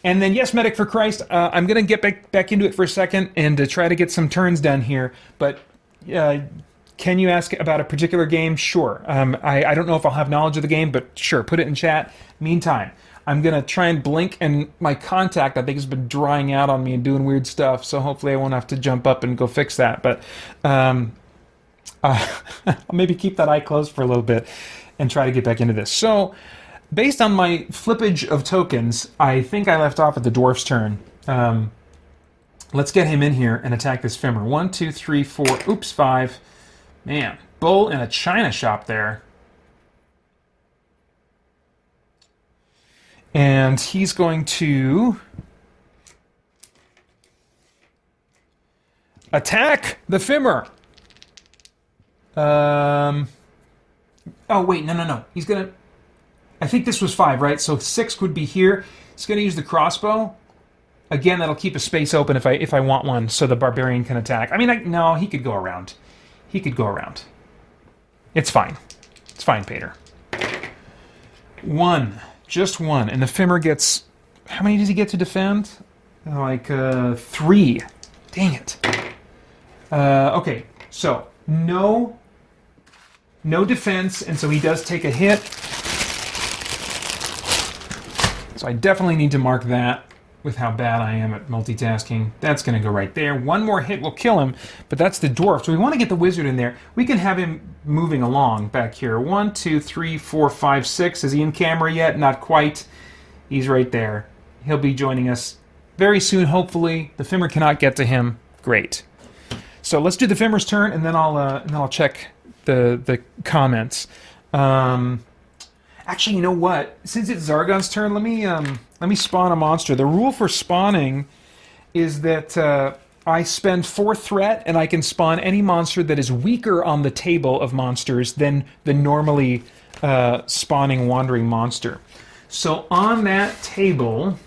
And then, yes, Medic for Christ, I'm going to get back into it for a second and to try to get some turns done here. But can you ask about a particular game? Sure. I don't know if I'll have knowledge of the game, but sure, put it in chat. Meantime, I'm going to try and blink, and my contact, I think, has been drying out on me and doing weird stuff, so hopefully I won't have to jump up and go fix that. But I'll maybe keep that eye closed for a little bit and try to get back into this. So, based on my flippage of tokens, I think I left off at the dwarf's turn. Let's get him in here and attack this Fimmer. 1, 2, 3, 4, oops, 5. Man, bull in a china shop there. And he's going to attack the Fimmer. Oh, wait, no. He's going to... I think this was 5, right? So 6 would be here. He's going to use the crossbow. Again, that'll keep a space open if I want one, so the barbarian can attack. I mean, no, he could go around. He could go around. It's fine. It's fine, Pater. 1. Just 1. And the Fimmer gets... How many does he get to defend? Like, 3. Dang it. Okay, so no defense, and so he does take a hit. So I definitely need to mark that with how bad I am at multitasking. That's going to go right there. One more hit will kill him, but that's the dwarf. So we want to get the wizard in there. We can have him moving along back here. 1, 2, 3, 4, 5, 6. Is he in camera yet? Not quite. He's right there. He'll be joining us very soon, hopefully. The Fimmer cannot get to him. Great. So let's do the Fimmer's turn, and then I'll check the comments. Actually, you know what? Since it's Zargon's turn, let me spawn a monster. The rule for spawning is that I spend 4 threat, and I can spawn any monster that is weaker on the table of monsters than the normally spawning wandering monster. So on that table...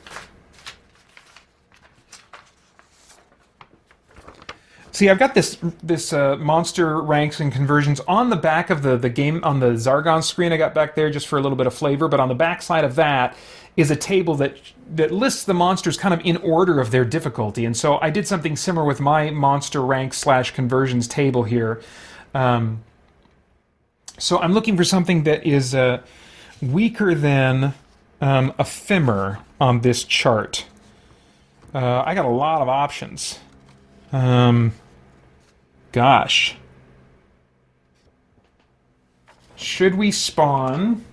See, I've got this monster ranks and conversions on the back of the game, on the Zargon screen I got back there just for a little bit of flavor, but on the back side of that is a table that lists the monsters kind of in order of their difficulty. And so I did something similar with my monster rank / conversions table here. So I'm looking for something that is weaker than a Fimmer on this chart. I got a lot of options. Gosh. Should we spawn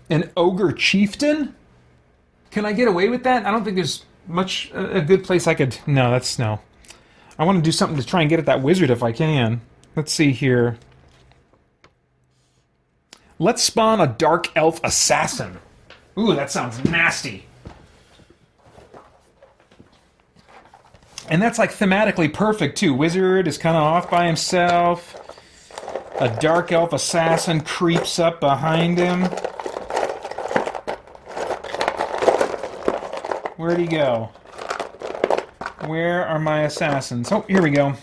an ogre chieftain? Can I get away with that? I don't think there's much a good place I could... No, that's no. I want to do something to try and get at that wizard if I can. Let's see here. Let's spawn a dark elf assassin. Ooh, that sounds nasty. And that's like thematically perfect too. Wizard is kind of off by himself. A dark elf assassin creeps up behind him. Where'd he go? Where are my assassins? Oh, here we go.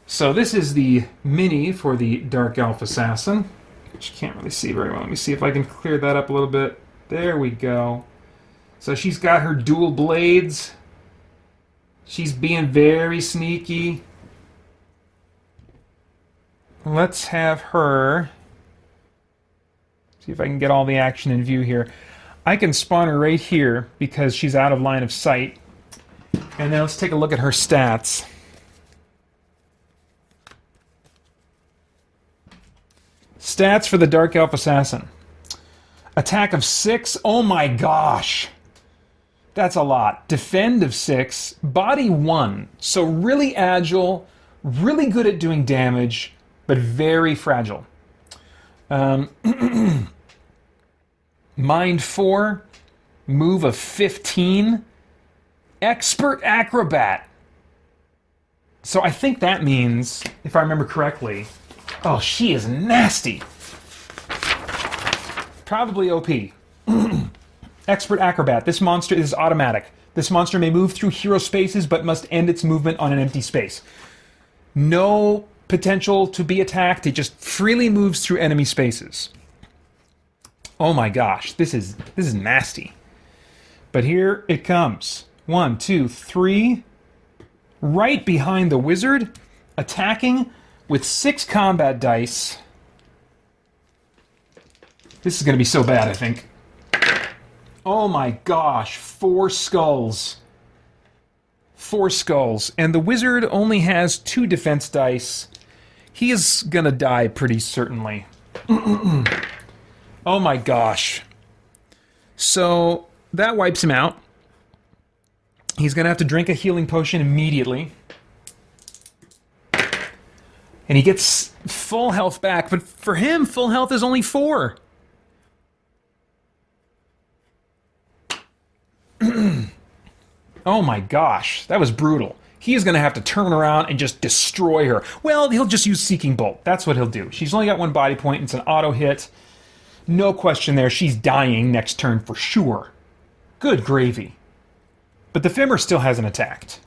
So this is the mini for the dark elf assassin, which you can't really see very well. Let me see if I can clear that up a little bit. There we go. So she's got her dual blades. She's being very sneaky. Let's have her... See if I can get all the action in view here. I can spawn her right here because she's out of line of sight. And now let's take a look at her stats. Stats for the Dark Elf Assassin. Attack of 6. Oh my gosh! That's a lot. Defend of 6. Body 1. So really agile, really good at doing damage, but very fragile. Mind 4. Move of 15. Expert Acrobat. So I think that means, if I remember correctly... Oh, she is nasty. Probably OP. Expert Acrobat. This monster is automatic. This monster may move through hero spaces, but must end its movement on an empty space. No potential to be attacked. It just freely moves through enemy spaces. Oh my gosh, this is nasty. But here it comes. 1, 2, 3. Right behind the wizard, attacking with 6 combat dice. This is going to be so bad, I think. Oh my gosh, 4 skulls. 4 skulls. And the wizard only has 2 defense dice. He is going to die pretty certainly. Oh my gosh. So that wipes him out. He's going to have to drink a healing potion immediately. And he gets full health back. But for him, full health is only 4. Oh my gosh, that was brutal. He is going to have to turn around and just destroy her. Well, he'll just use Seeking Bolt. That's what he'll do. She's only got 1 body point. It's an auto hit. No question there. She's dying next turn for sure. Good gravy. But the Fimmer still hasn't attacked.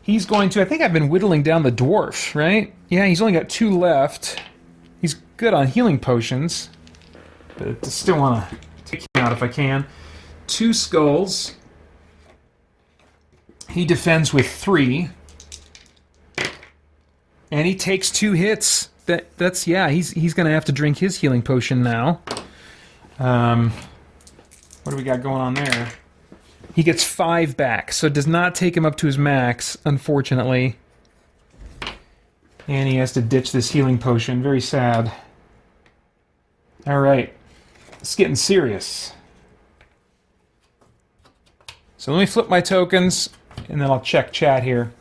He's going to... I think I've been whittling down the dwarf, right? Yeah, he's only got 2 left. He's good on healing potions. But I still want to take him out if I can. 2 skulls. He defends with 3. And he takes 2 hits. That's yeah, he's going to have to drink his healing potion now. What do we got going on there? He gets 5 back, so it does not take him up to his max, unfortunately. And he has to ditch this healing potion. Very sad. All right. It's getting serious. So let me flip my tokens, and then I'll check chat here.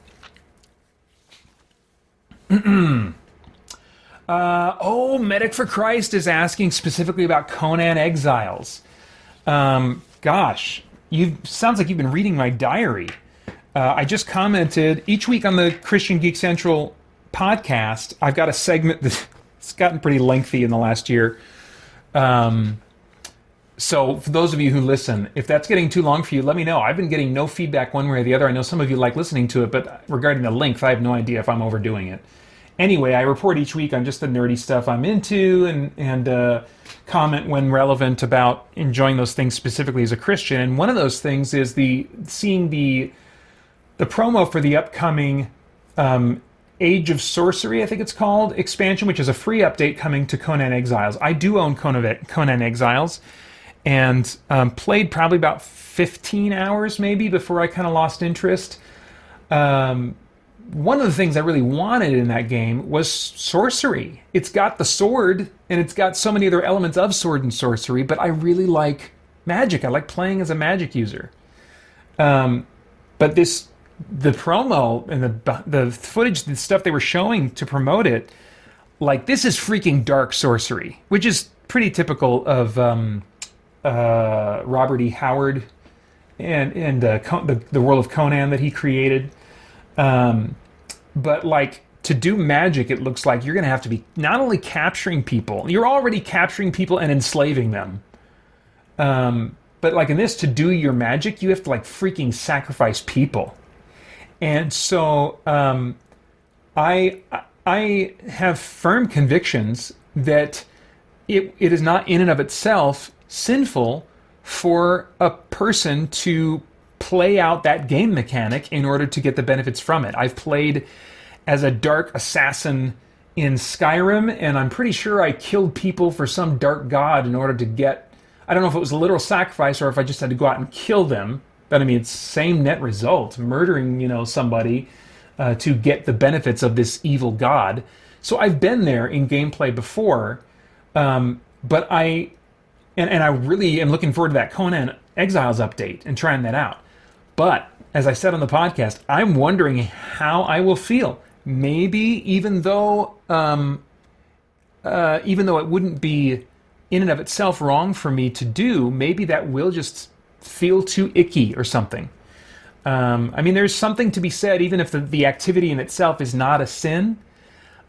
Medic for Christ is asking specifically about Conan Exiles. Gosh, sounds like you've been reading my diary. I just commented each week on the Christian Geek Central podcast. I've got a segment that's gotten pretty lengthy in the last year. So for those of you who listen, if that's getting too long for you, let me know. I've been getting no feedback one way or the other. I know some of you like listening to it, but regarding the length, I have no idea if I'm overdoing it. Anyway, I report each week on just the nerdy stuff I'm into and comment when relevant about enjoying those things specifically as a Christian. And one of those things is seeing the promo for the upcoming Age of Sorcery, I think it's called, expansion, which is a free update coming to Conan Exiles. I do own Conan Exiles and played probably about 15 hours maybe before I kind of lost interest. One of the things I really wanted in that game was sorcery. It's got the sword, and it's got so many other elements of sword and sorcery, but I really like magic. I like playing as a magic user. But the promo and the footage, the stuff they were showing to promote it, like, this is freaking dark sorcery, which is pretty typical of Robert E. Howard and the world of Conan that he created. But like, to do magic, it looks like you're going to have to be not only capturing people, you're already capturing people and enslaving them. But like in this, to do your magic, you have to like freaking sacrifice people. And so I have firm convictions that it is not in and of itself sinful for a person to play out that game mechanic in order to get the benefits from it. I've played as a dark assassin in Skyrim, and I'm pretty sure I killed people for some dark god in order to get... I don't know if it was a literal sacrifice or if I just had to go out and kill them, but I mean, it's same net result, murdering, somebody to get the benefits of this evil god. So I've been there in gameplay before, but I really am looking forward to that Conan Exiles update and trying that out. But, as I said on the podcast, I'm wondering how I will feel. Maybe even though it wouldn't be in and of itself wrong for me to do, maybe that will just feel too icky or something. I mean, there's something to be said, even if the activity in itself is not a sin.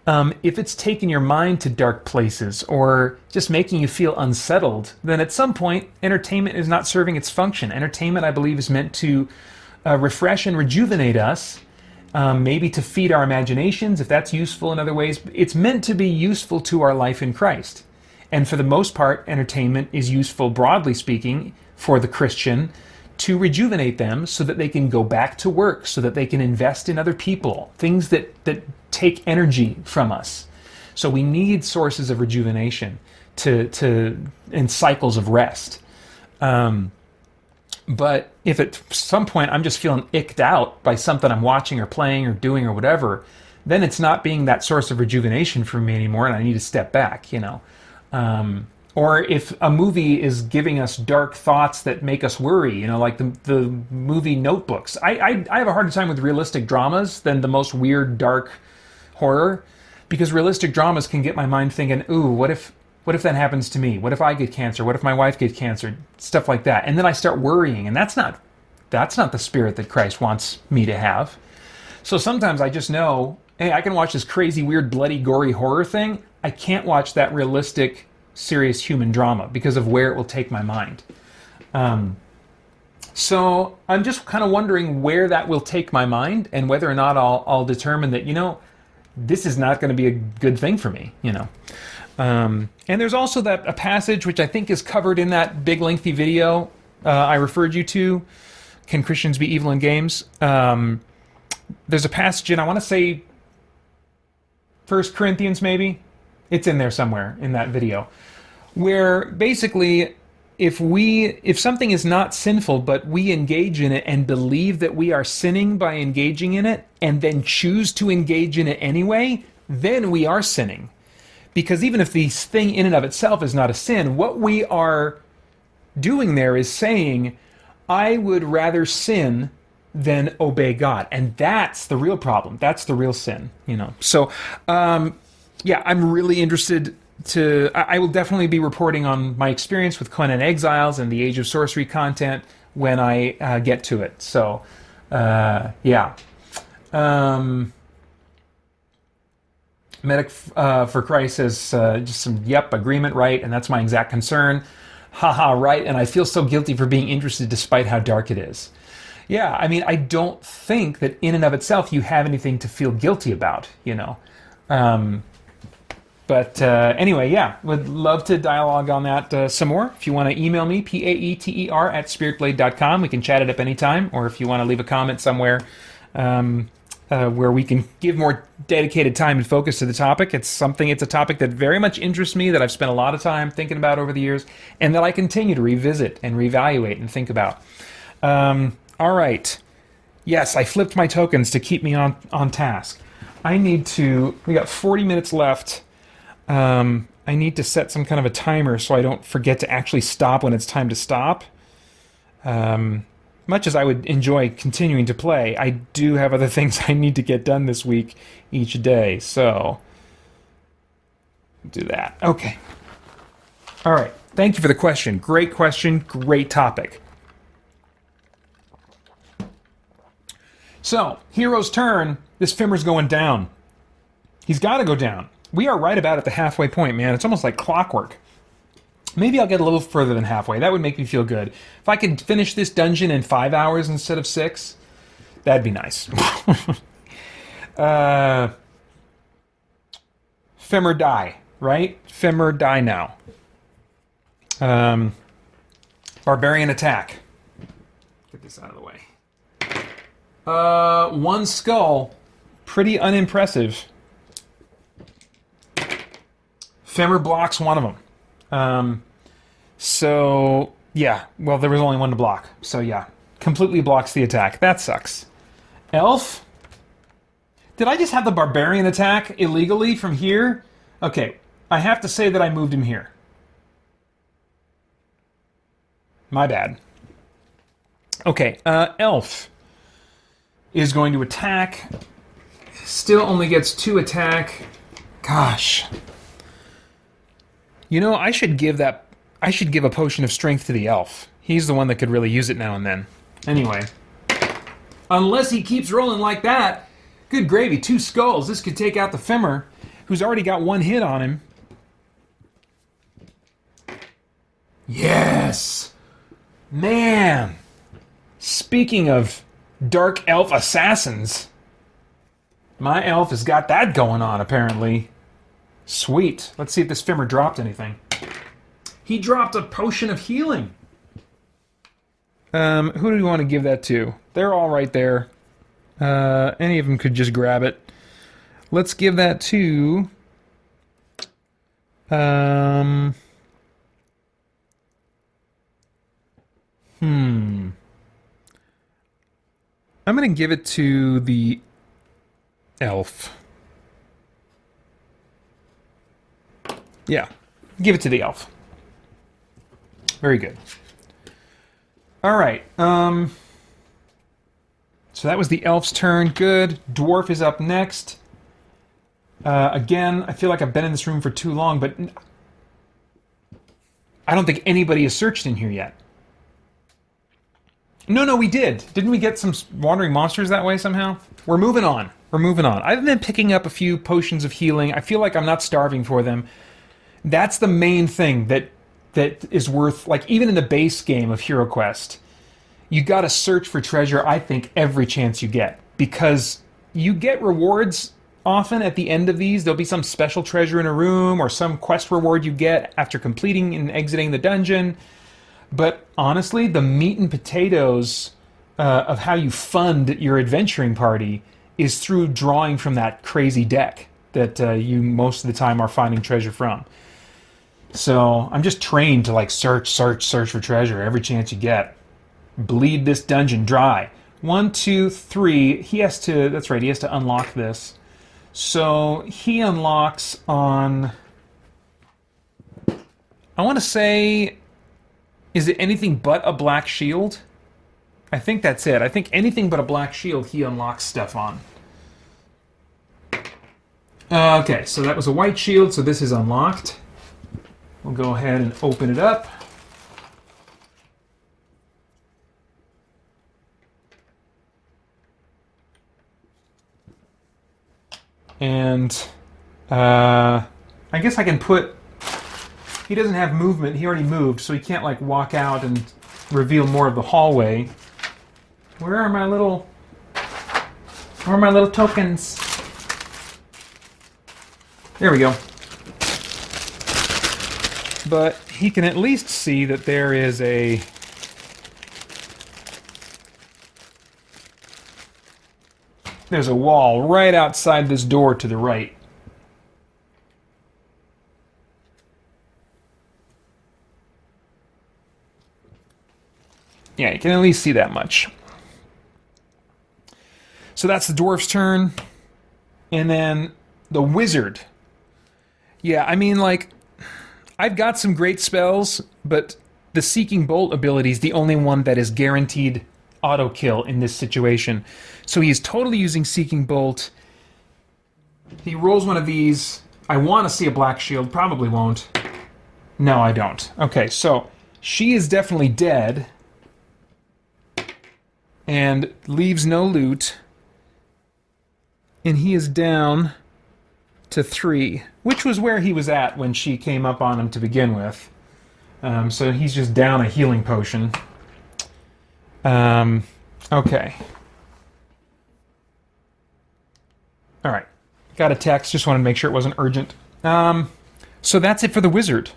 If it's taking your mind to dark places or just making you feel unsettled, then at some point, entertainment is not serving its function. Entertainment, I believe, is meant to refresh and rejuvenate us maybe to feed our imaginations, if that's useful in other ways. It's meant to be useful to our life in Christ. And for the most part, entertainment is useful, broadly speaking, for the Christian to rejuvenate them so that they can go back to work, so that they can invest in other people, things that take energy from us. So we need sources of rejuvenation and cycles of rest. But if at some point I'm just feeling icked out by something I'm watching or playing or doing or whatever, then it's not being that source of rejuvenation for me anymore, and I need to step back, or if a movie is giving us dark thoughts that make us worry, like the movie Notebooks. I have a harder time with realistic dramas than the most weird, dark horror, because realistic dramas can get my mind thinking, ooh, what if that happens to me? What if I get cancer? What if my wife gets cancer? Stuff like that. And then I start worrying, and that's not the spirit that Christ wants me to have. So sometimes I just know, hey, I can watch this crazy, weird, bloody, gory horror thing. I can't watch that realistic, serious human drama because of where it will take my mind. So I'm just kind of wondering where that will take my mind and whether or not I'll determine that, this is not going to be a good thing for me, And there's also a passage which I think is covered in that big lengthy video I referred you to, Can Christians Be Evil in Games? There's a passage in, I want to say, 1 Corinthians maybe? It's in there somewhere in that video, where basically if something is not sinful but we engage in it and believe that we are sinning by engaging in it and then choose to engage in it anyway, then we are sinning. Because even if the thing in and of itself is not a sin, what we are doing there is saying, I would rather sin than obey God. And that's the real problem. That's the real sin, So, yeah, I'm really interested I will definitely be reporting on my experience with Conan Exiles and the Age of Sorcery content when I get to it. So, yeah. Medic for Christ says just some agreement, right? And that's my exact concern. Haha, right? And I feel so guilty for being interested despite how dark it is. Yeah, I mean, I don't think that in and of itself you have anything to feel guilty about, But anyway, yeah, would love to dialogue on that some more. If you want to email me, paeter@spiritblade.com, we can chat it up anytime. Or if you want to leave a comment somewhere where we can give more dedicated time and focus to the topic. It's a topic that very much interests me, that I've spent a lot of time thinking about over the years, and that I continue to revisit and reevaluate and think about. All right. Yes, I flipped my tokens to keep me on task. We got 40 minutes left. I need to set some kind of a timer so I don't forget to actually stop when it's time to stop. Much as I would enjoy continuing to play, I do have other things I need to get done this week each day, so do that. Okay. All right. Thank you for the question. Great question. Great topic. So, Hero's turn. This Fimmer's going down. He's got to go down. We are right about at the halfway point, man. It's almost like clockwork. Maybe I'll get a little further than halfway. That would make me feel good. If I could finish this dungeon in 5 hours instead of 6, that'd be nice. Femur die, right? Femur die now. Barbarian attack. Get this out of the way. 1 skull. Pretty unimpressive. Femur blocks one of them. So, yeah. Well, there was only one to block. So, yeah. Completely blocks the attack. That sucks. Elf? Did I just have the barbarian attack illegally from here? Okay. I have to say that I moved him here. My bad. Okay. Elf is going to attack. Still only gets 2 attack. Gosh. I should give a potion of strength to the elf. He's the one that could really use it now and then. Anyway. Unless he keeps rolling like that. Good gravy, 2 skulls. This could take out the Femur, who's already got 1 hit on him. Yes! Man! Speaking of dark elf assassins, My elf has got that going on, apparently. Sweet. Let's see if this Fimmer dropped anything. He dropped a potion of healing. Who do we want to give that to? They're all right there. Any of them could just grab it. Let's give that to... I'm going to give it to the elf. Yeah, give it to the elf. Very good. All right. So that was the elf's turn. Good. Dwarf is up next. Again, I feel like I've been in this room for too long, but I don't think anybody has searched in here yet. No, we did. Didn't we get some wandering monsters that way somehow? We're moving on. I've been picking up a few potions of healing. I feel like I'm not starving for them. That's the main thing that is worth, like, even in the base game of HeroQuest, you gotta search for treasure, I think, every chance you get. Because you get rewards often at the end of these. There'll be some special treasure in a room or some quest reward you get after completing and exiting the dungeon. But honestly, the meat and potatoes of how you fund your adventuring party is through drawing from that crazy deck that you most of the time are finding treasure from. So I'm just trained to like search for treasure every chance you get. Bleed this dungeon dry. 1, 2, 3. He has to. That's right. He has to unlock this. So he unlocks on. I want to say. Is it anything but a black shield? I think that's it. I think anything but a black shield he unlocks stuff on. Okay, so that was a white shield, so this is unlocked. We'll go ahead and open it up. And I guess I can put... He doesn't have movement. He already moved, so he can't like walk out and reveal more of the hallway. Where are my little tokens? There we go. But he can at least see that there is a... There's a wall right outside this door to the right. Yeah, you can at least see that much. So that's the dwarf's turn. And then the wizard. Yeah, I mean, like, I've got some great spells, but the Seeking Bolt ability is the only one that is guaranteed auto kill in this situation. So he's totally using Seeking Bolt. He rolls one of these. I want to see a black shield. Probably won't. No, I don't. Okay, so she is definitely dead. And leaves no loot. And he is down to 3, which was where he was at when she came up on him to begin with. So he's just down a healing potion. Okay. Alright. Got a text, just wanted to make sure it wasn't urgent. So that's it for the wizard.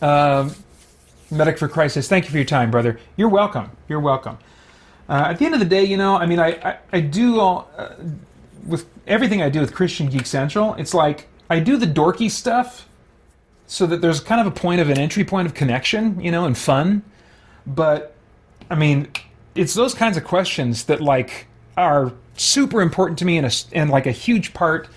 Medic for Crisis, thank you for your time, brother. You're welcome. You're welcome. At the end of the day, you know, I mean, I do all... with everything I do with Christian Geek Central, it's like, I do the dorky stuff so that there's kind of a point of an entry point of connection, you know, and fun. But, I mean, it's those kinds of questions that, like, are super important to me and like a huge part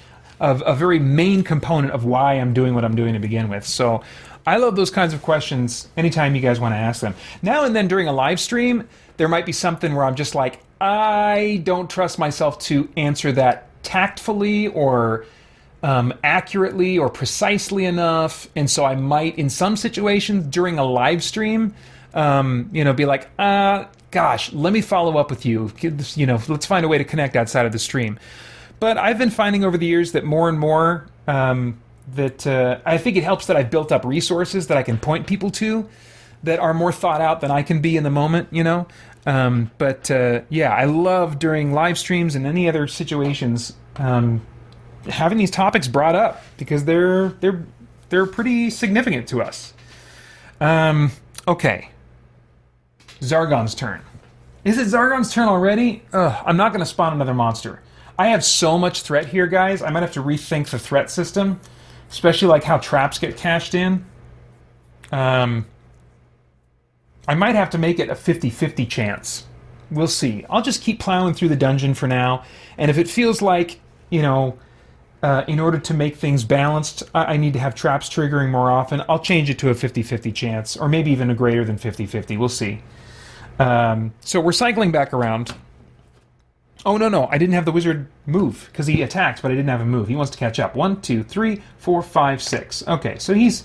of a very main component of why I'm doing what I'm doing to begin with. So I love those kinds of questions anytime you guys want to ask them. Now and then during a live stream, there might be something where I'm just like, I don't trust myself to answer that tactfully or accurately or precisely enough. And so I might, in some situations during a live stream, you know, be like, gosh, let me follow up with you. You know, let's find a way to connect outside of the stream. But I've been finding over the years that more and more that I think it helps that I've built up resources that I can point people to that are more thought out than I can be in the moment, you know. Yeah, I love during live streams and any other situations having these topics brought up because they're pretty significant to us. Okay, Zargon's turn. Is it Zargon's turn already? Ugh, I'm not going to spawn another monster. I have so much threat here, guys. I might have to rethink the threat system, especially like how traps get cashed in. I might have to make it a 50-50 chance. We'll see. I'll just keep plowing through the dungeon for now, and if it feels like, you know, in order to make things balanced, I need to have traps triggering more often, I'll change it to a 50-50 chance, or maybe even a greater than 50-50. We'll see. So we're cycling back around. Oh, no, I didn't have the wizard move, because he attacked, but I didn't have him move. He wants to catch up. 1, 2, 3, 4, 5, 6. Okay, so he's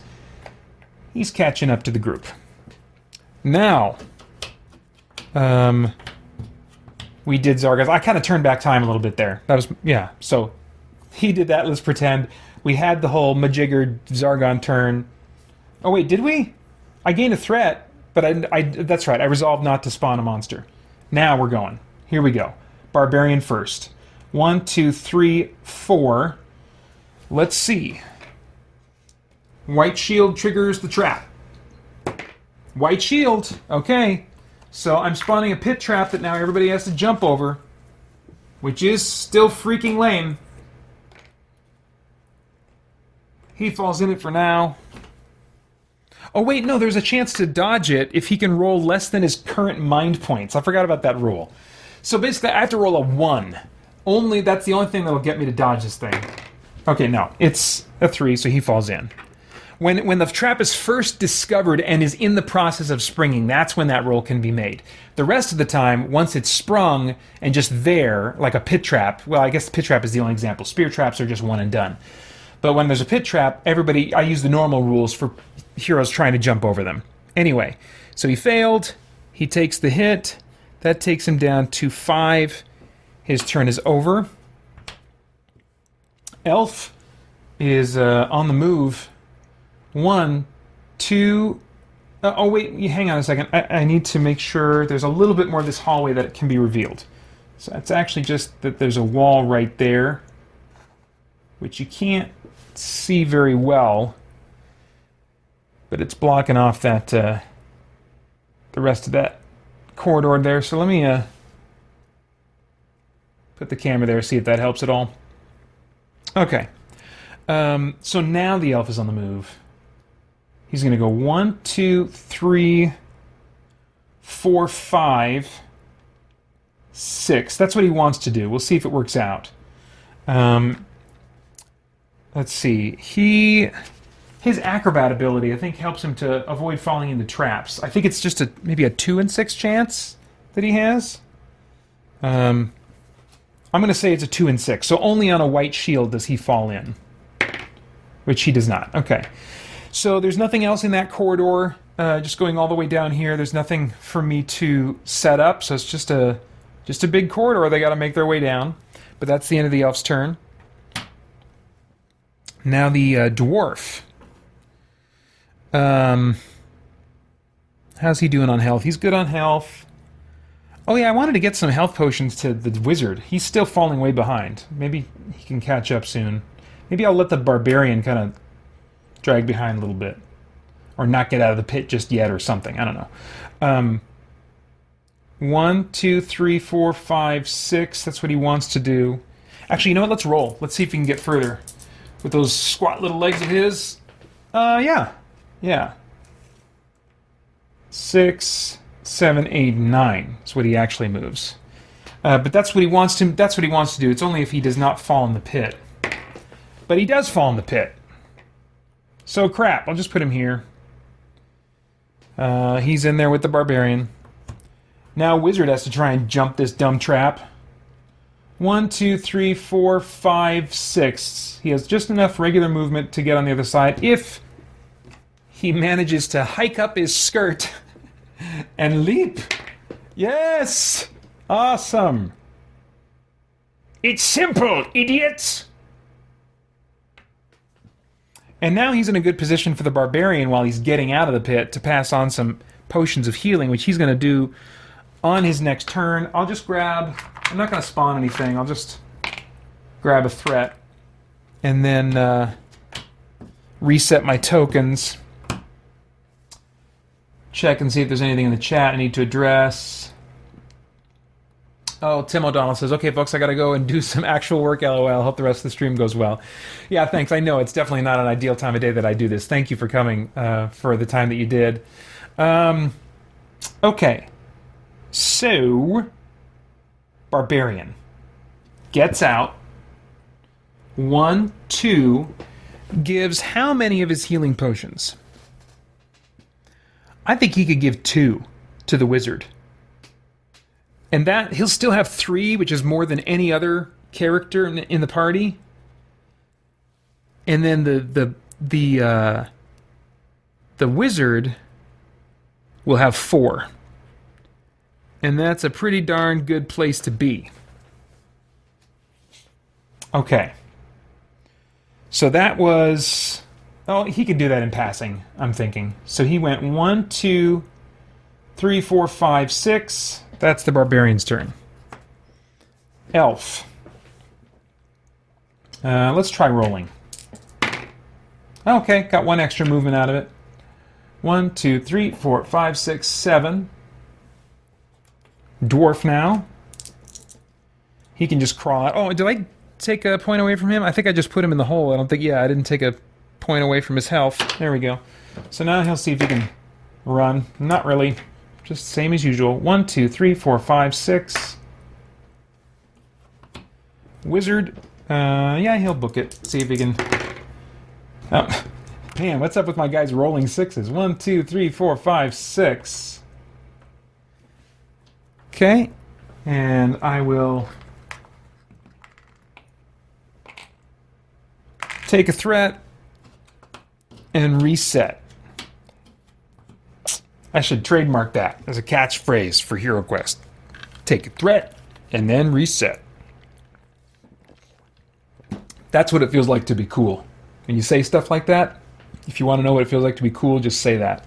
catching up to the group. Now, we did Zargon's. I kind of turned back time a little bit there. That was, yeah, so he did that. Let's pretend. We had the whole majiggered Zargon turn. Oh, wait, did we? I gained a threat, but I that's right. I resolved not to spawn a monster. Now we're going. Here we go. Barbarian first. 1, 2, 3, 4. Let's see. White shield triggers the trap. White shield. Okay. So I'm spawning a pit trap that now everybody has to jump over, which is still freaking lame. He falls in it for now. Oh wait, no, there's a chance to dodge it if he can roll less than his current mind points. I forgot about that rule. So basically I have to roll a 1. That's the only thing that will get me to dodge this thing. Okay, no, it's a 3, so he falls in. When the trap is first discovered and is in the process of springing, that's when that roll can be made. The rest of the time, once it's sprung and just there, like a pit trap, well, I guess the pit trap is the only example. Spear traps are just one and done. But when there's a pit trap, I use the normal rules for heroes trying to jump over them. Anyway, so he failed. He takes the hit. That takes him down to 5. His turn is over. Elf is on the move. 1, 2... oh, wait, hang on a second. I need to make sure there's a little bit more of this hallway that it can be revealed. So it's actually just that there's a wall right there, which you can't see very well, but it's blocking off that the rest of that corridor there. So let me put the camera there, see if that helps at all. Okay. So now the elf is on the move. He's going to go 1, 2, 3, 4, 5, 6. That's what he wants to do. We'll see if it works out. Let's see. His acrobat ability, I think, helps him to avoid falling into traps. I think it's just maybe a 2 in 6 chance that he has. I'm going to say it's a 2 in 6. So only on a white shield does he fall in, which he does not. Okay. So there's nothing else in that corridor. Just going all the way down here, there's nothing for me to set up. So it's just a big corridor they got to make their way down. But that's the end of the elf's turn. Now the dwarf. How's he doing on health? He's good on health. Oh yeah, I wanted to get some health potions to the wizard. He's still falling way behind. Maybe he can catch up soon. Maybe I'll let the barbarian kind of drag behind a little bit. Or not get out of the pit just yet or something. I don't know. 1, 2, 3, 4, 5, 6. That's what he wants to do. Actually, you know what? Let's roll. Let's see if we can get further. With those squat little legs of his. Yeah. 6, 7, 8, 9 is what he actually moves. But that's what he wants to do. It's only if he does not fall in the pit. But he does fall in the pit. So crap, I'll just put him here. He's in there with the barbarian. Now wizard has to try and jump this dumb trap. 1, 2, 3, 4, 5, 6. He has just enough regular movement to get on the other side. If he manages to hike up his skirt and leap. Yes! Awesome. It's simple, idiots! And now he's in a good position for the barbarian while he's getting out of the pit to pass on some potions of healing, which he's going to do on his next turn. I'll just grab... I'm not going to spawn anything. I'll just grab a threat. And then reset my tokens. Check and see if there's anything in the chat I need to address. Oh, Tim O'Donnell says, okay, folks, I got to go and do some actual work, LOL. Hope the rest of the stream goes well. Yeah, thanks. I know it's definitely not an ideal time of day that I do this. Thank you for coming for the time that you did. Okay. So, Barbarian gets out. 1, 2, gives how many of his healing potions? I think he could give 2 to the wizard. And that, he'll still have 3, which is more than any other character in the party. And then the wizard will have 4. And that's a pretty darn good place to be. Okay. So that was... Oh, he could do that in passing, I'm thinking. So he went 1, 2, 3, 4, 5, 6. That's the barbarian's turn. Elf. Let's try rolling. Okay, got 1 extra movement out of it. 1, 2, 3, 4, 5, 6, 7. Dwarf now. He can just crawl out. Oh, did I take a point away from him? I think I just put him in the hole. I don't think... Yeah, I didn't take a point away from his health. There we go. So now he'll see if he can run. Not really. Just same as usual. 1, 2, 3, 4, 5, 6. Wizard. Yeah, he'll book it. See if he can... Oh, man, what's up with my guys rolling 6s? 1, 2, 3, 4, 5, 6. Okay. And I will take a threat and reset. I should trademark that as a catchphrase for HeroQuest. Take a threat and then reset. That's what it feels like to be cool. When you say stuff like that, if you want to know what it feels like to be cool, just say that.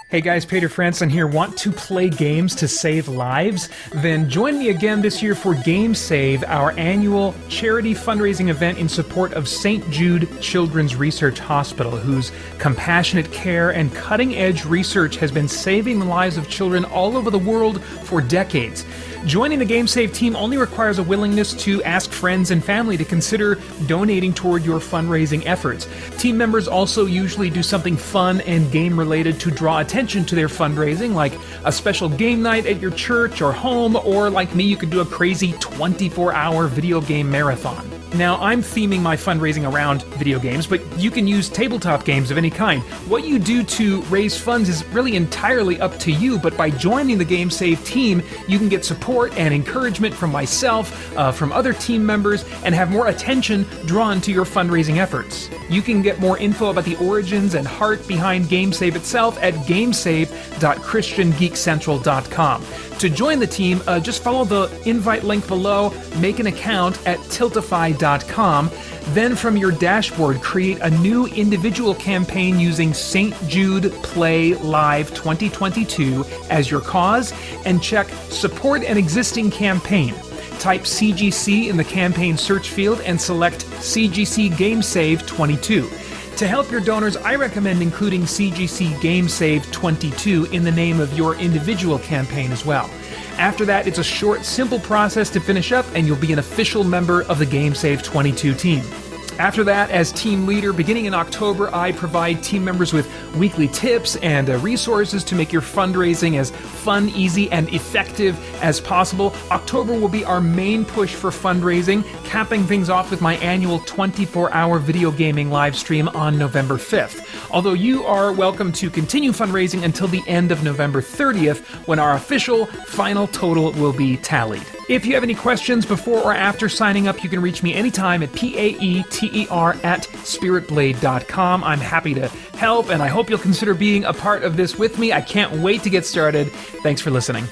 Hey guys, Peter Franson here. Want to play games to save lives? Then join me again this year for Game Save, our annual charity fundraising event in support of St. Jude Children's Research Hospital, whose compassionate care and cutting-edge research has been saving the lives of children all over the world for decades. Joining the Game Save team only requires a willingness to ask friends and family to consider donating toward your fundraising efforts. Team members also usually do something fun and game-related to draw attention to their fundraising, like a special game night at your church or home, or like me, you could do a crazy 24-hour video game marathon. Now, I'm theming my fundraising around video games, but you can use tabletop games of any kind. What you do to raise funds is really entirely up to you, but by joining the Game Save team, you can get support and encouragement from myself, from other team members, and have more attention drawn to your fundraising efforts. You can get more info about the origins and heart behind Game Save itself at gamesave.christiangeekcentral.com. To join the team, just follow the invite link below, make an account at tiltify.com. Then from your dashboard, create a new individual campaign using St. Jude Play Live 2022 as your cause, and check Support an Existing Campaign. Type CGC in the campaign search field and select CGC Game Save 22. To help your donors, I recommend including CGC Game Save 22 in the name of your individual campaign as well. After that, it's a short, simple process to finish up, and you'll be an official member of the Game Save 22 team. After that, as team leader, beginning in October, I provide team members with weekly tips and resources to make your fundraising as fun, easy, and effective as possible. October will be our main push for fundraising, capping things off with my annual 24-hour video gaming live stream on November 5th. Although you are welcome to continue fundraising until the end of November 30th, when our official final total will be tallied. If you have any questions before or after signing up, you can reach me anytime at paeter@spiritblade.com. I'm happy to help, and I hope you'll consider being a part of this with me. I can't wait to get started. Thanks for listening.